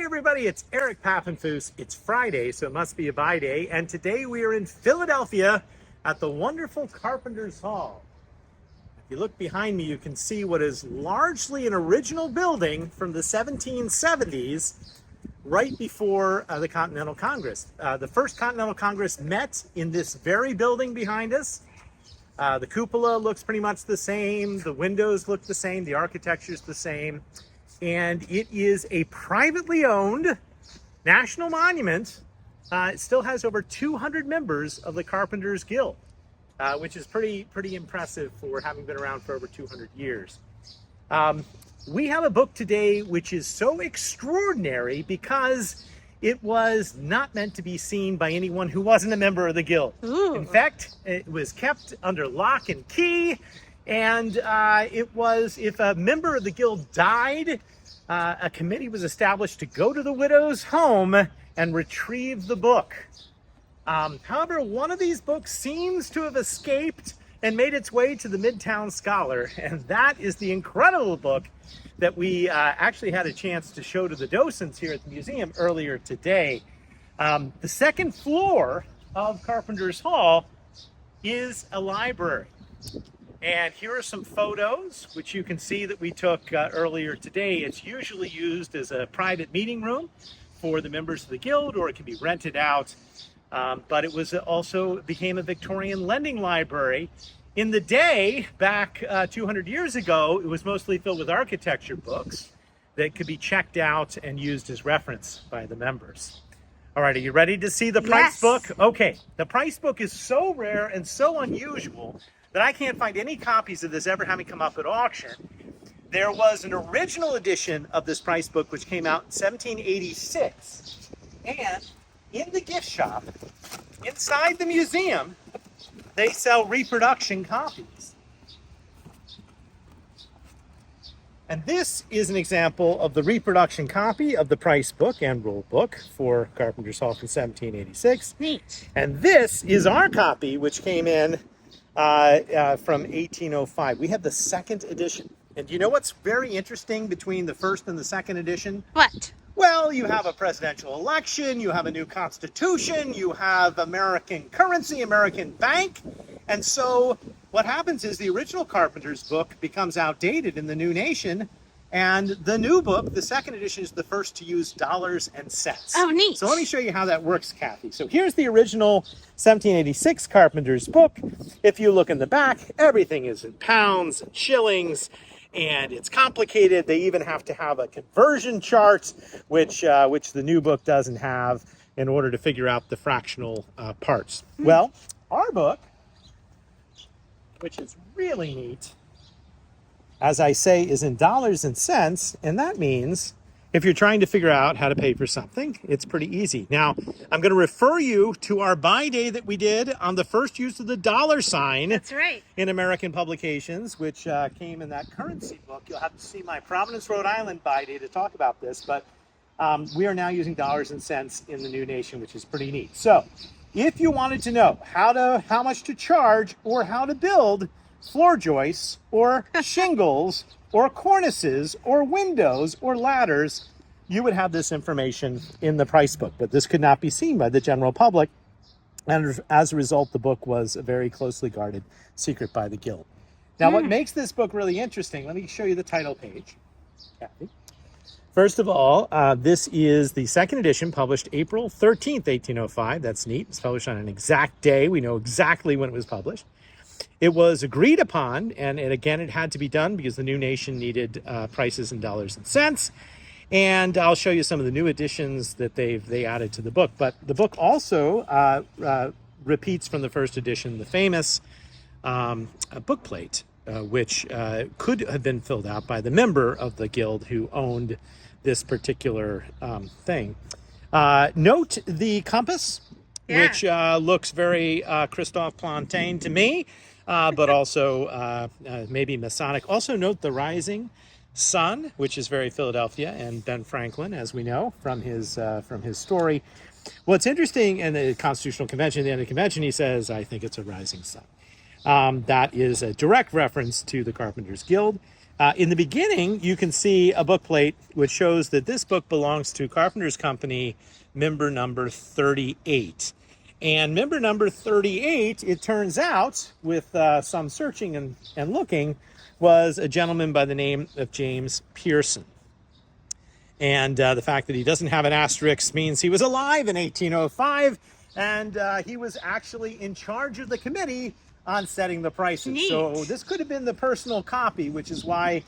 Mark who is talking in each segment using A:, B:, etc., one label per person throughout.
A: everybody, it's Eric Pappenfuss. It's Friday, so it must be a buy day, and today we are in Philadelphia at the wonderful Carpenters Hall. If you look behind me, you can see what is largely an original building from the 1770s, right before the Continental Congress. The First Continental Congress met in this very building behind us. The cupola looks pretty much the same, the windows look the same, the architecture's the same. And it is a privately owned national monument. It still has over 200 members of the Carpenters Guild, which is pretty impressive for having been around for over 200 years. We have a book today which is so extraordinary because it was not meant to be seen by anyone who wasn't a member of the Guild. Ooh. In fact, it was kept under lock and key. And it was, if a member of the Guild died, a committee was established to go to the widow's home and retrieve the book. However, one of these books seems to have escaped and made its way to the Midtown Scholar, and that is the incredible book that we actually had a chance to show to the docents here at the museum earlier today. The second floor of Carpenters Hall is a library. And here are some photos, which you can see that we took earlier today. It's usually used as a private meeting room for the members of the Guild, or it can be rented out. But it was also became a Victorian lending library. In the day, back 200 years ago, it was mostly filled with architecture books that could be checked out and used as reference by the members. All right, are you ready to see the price book? Okay, the price book is so rare and so unusual that I can't find any copies of this ever having come up at auction. There was an original edition of this price book which came out in 1786. And in the gift shop, inside the museum, they sell reproduction copies. And this is an example of the reproduction copy of the price book and rule book for Carpenters Hall from 1786.
B: Neat.
A: And this is our copy, which came in from 1805. We have the second edition. And do you know what's very interesting between the first and the second edition?
B: What?
A: Well, you have a presidential election, you have a new constitution, you have American currency, American bank. And so what happens is the original Carpenter's book becomes outdated in the new nation. And the new book, the second edition, is the first to use dollars and cents.
B: Oh, neat.
A: So let me show you how that works, Kathy. So here's the original 1786 Carpenter's book. If you look in the back, everything is in pounds and shillings, and it's complicated. They even have to have a conversion chart, which the new book doesn't have, in order to figure out the fractional parts. Well, our book, which is really neat, as I say, is in dollars and cents, and that means if you're trying to figure out how to pay for something, it's pretty easy. Now, I'm going to refer you to our buy day that we did on the first use of the dollar sign.
B: That's right.
A: In American publications, which came in that currency book. You'll have to see my Providence, Rhode Island buy day to talk about this, but we are now using dollars and cents in the new nation, which is pretty neat. So, if you wanted to know how much to charge or how to build floor joists or shingles or cornices or windows or ladders, you would have this information in the price book, but this could not be seen by the general public, and as a result the book was a very closely guarded secret by the Guild. Now what makes this book really interesting, let me show you the title page, Kathy. First of all, this is the second edition, published April 13th, 1805. That's neat. It's published on an exact day. We know exactly when it was published. It was agreed upon, and again, it had to be done because the new nation needed prices in dollars and cents. And I'll show you some of the new additions that they added to the book. But the book also repeats from the first edition the famous book plate, which could have been filled out by the member of the Guild who owned this particular thing. Note the compass, which looks very Christophe Plantain to me, but also maybe Masonic. Also note the rising sun, which is very Philadelphia, and Ben Franklin, as we know from his story. What's interesting in the Constitutional Convention, at the end of the convention, he says, I think it's a rising sun. That is a direct reference to the Carpenters Guild. In the beginning, you can see a book plate which shows that this book belongs to Carpenters Company member number 38. And member number 38, it turns out, with some searching and looking, was a gentleman by the name of James Pearson. And the fact that he doesn't have an asterisk means he was alive in 1805, and he was actually in charge of the committee on setting the prices.
B: Neat.
A: So this could have been the personal copy, which is why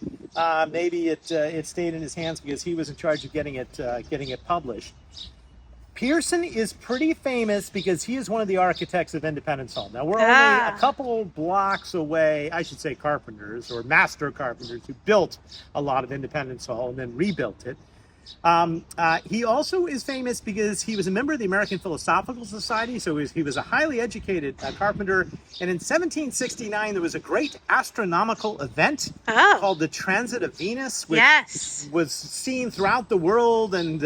A: maybe it stayed in his hands, because he was in charge of getting it published. Pearson is pretty famous because he is one of the architects of Independence Hall. Now, we're only a couple blocks away, I should say carpenters, or master carpenters, who built a lot of Independence Hall and then rebuilt it. He also is famous because he was a member of the American Philosophical Society, so he was a highly educated carpenter. And in 1769, there was a great astronomical event called the Transit of Venus, which was seen throughout the world. And,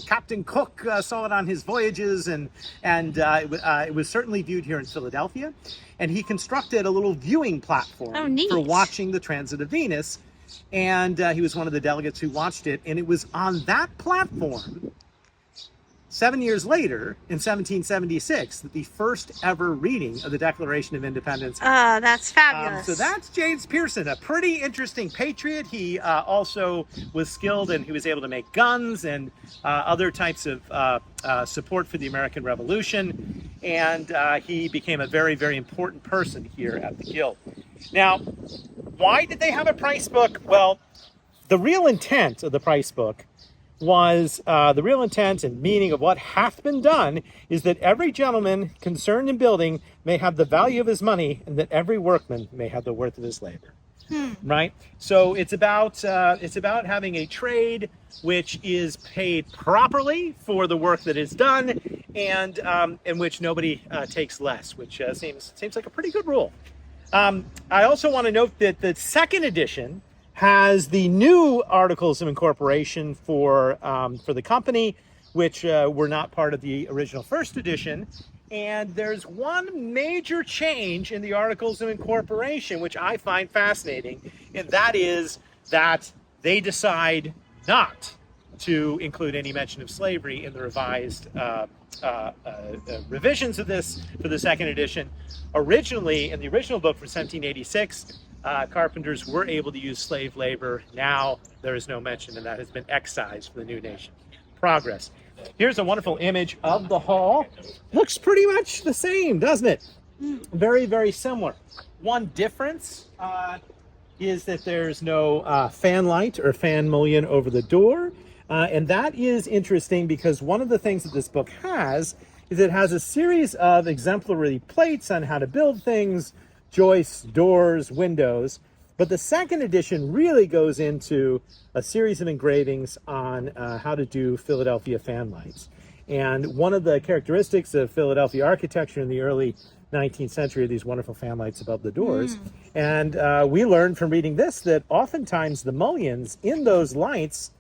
A: Captain Cook saw it on his voyages, and it was certainly viewed here in Philadelphia. And he constructed a little viewing platform for watching the Transit of Venus. And he was one of the delegates who watched it. And it was on that platform, 7 years later, in 1776, that the first ever reading of the Declaration of Independence.
B: Oh, that's fabulous.
A: So that's James Pearson, a pretty interesting patriot. He also was skilled, and he was able to make guns and other types of support for the American Revolution. And he became a very, very important person here at the Guild. Now, why did they have a price book? Well, the real intent of the price book was, the real intent and meaning of what hath been done is that every gentleman concerned in building may have the value of his money, and that every workman may have the worth of his labor. Right? So it's about having a trade which is paid properly for the work that is done, and in which nobody takes less, which seems like a pretty good rule. I also want to note that the second edition has the new Articles of Incorporation for the company, which were not part of the original first edition. And there's one major change in the Articles of Incorporation, which I find fascinating, and that is that they decide not to include any mention of slavery in the revised revisions of this for the second edition. Originally, in the original book from 1786, carpenters were able to use slave labor. Now there is no mention, and that has been excised for the new nation. Progress. Here's a wonderful image of the hall. Looks pretty much the same, doesn't it? Very, very similar. One difference is that there's no fan light or fan mullion over the door. And that is interesting because one of the things that this book has is it has a series of exemplary plates on how to build things, joists, doors, windows. But the second edition really goes into a series of engravings on how to do Philadelphia fan lights. And one of the characteristics of Philadelphia architecture in the early 19th century are these wonderful fan lights above the doors. And we learned from reading this that oftentimes the mullions in those lights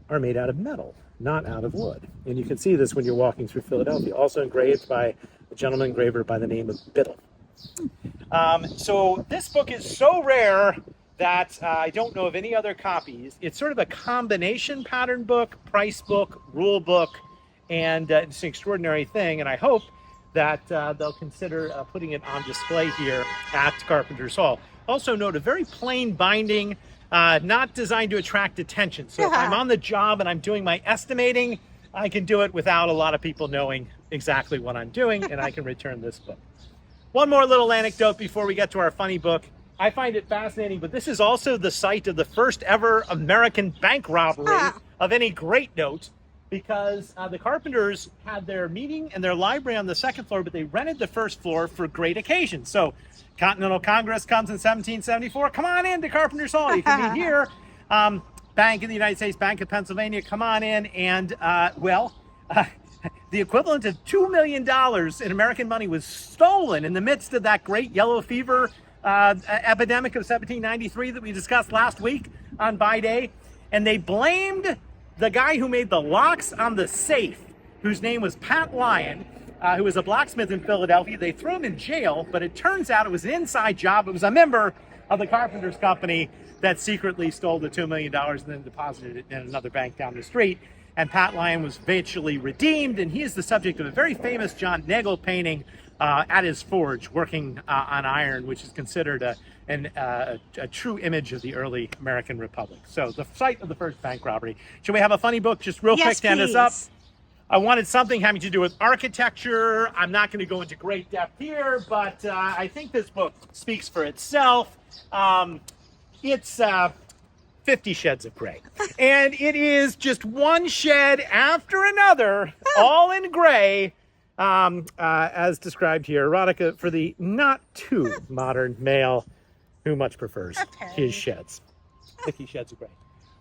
A: are made out of metal, not out of wood. And you can see this when you're walking through Philadelphia. Also engraved by a gentleman engraver by the name of Biddle. So this book is so rare that I don't know of any other copies. It's sort of a combination pattern book, price book, rule book, and it's an extraordinary thing. And I hope that they'll consider putting it on display here at Carpenters Hall. Also note a very plain binding, not designed to attract attention. So if I'm on the job and I'm doing my estimating, I can do it without a lot of people knowing exactly what I'm doing, and I can return this book. One more little anecdote before we get to our funny book. I find it fascinating, but this is also the site of the first ever American bank robbery of any great note, because the Carpenters had their meeting and their library on the second floor, but they rented the first floor for great occasions. So Continental Congress comes in 1774. Come on in to Carpenters Hall. You can be here. Bank of the United States, Bank of Pennsylvania, come on in. And, the equivalent of $2 million in American money was stolen in the midst of that great yellow fever epidemic of 1793 that we discussed last week on Buy Day. And they blamed the guy who made the locks on the safe, whose name was Pat Lyon, who was a blacksmith in Philadelphia. They threw him in jail, but it turns out it was an inside job. It was a member of the Carpenters Company that secretly stole the $2 million and then deposited it in another bank down the street. And Pat Lyon was eventually redeemed, and he is the subject of a very famous John Nagel painting at his forge, working on iron, which is considered a true image of the early American Republic. So the site of the first bank robbery. Should we have a funny book just real quick to end us up? I wanted something having to do with architecture. I'm not going to go into great depth here, but I think this book speaks for itself. It's 50 Shades of Gray. And it is just one shed after another, all in gray, as described here. Erotica for the not too modern male who much prefers his sheds. 50 Shades of Gray.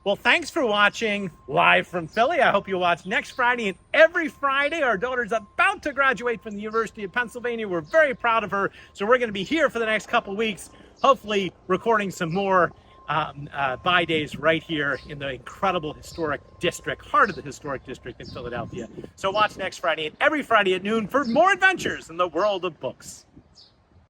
A: Well, thanks for watching live from Philly. I hope you'll watch next Friday and every Friday. Our daughter's about to graduate from the University of Pennsylvania. We're very proud of her. So we're going to be here for the next couple weeks, hopefully recording some more buy days right here in the incredible historic district, heart of the historic district in Philadelphia. So watch next Friday and every Friday at noon for more adventures in the world of books.